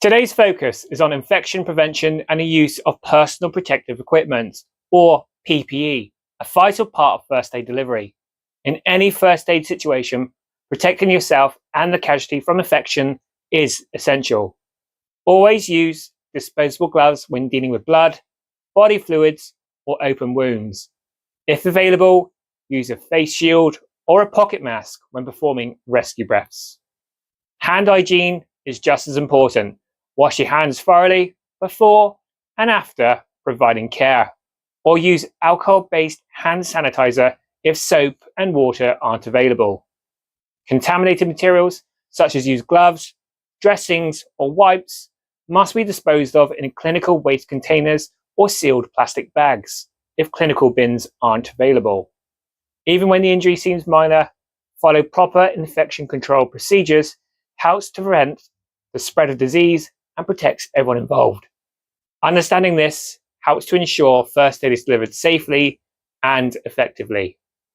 Today's focus is on infection prevention and the use of personal protective equipment, or PPE, a vital part of first aid delivery. In any first aid situation, protecting yourself and the casualty from infection is essential. Always use disposable gloves when dealing with blood, body fluids, or open wounds. If available, use a face shield or a pocket mask when performing rescue breaths. Hand hygiene is just as important. Wash your hands thoroughly before and after providing care, or use alcohol-based hand sanitizer if soap and water aren't available. Contaminated materials such as used gloves, dressings, or wipes must be disposed of in clinical waste containers or sealed plastic bags if clinical bins aren't available. Even when the injury seems minor, follow proper infection control procedures helps to prevent the spread of disease and protects everyone involved. Understanding this helps to ensure first aid is delivered safely and effectively.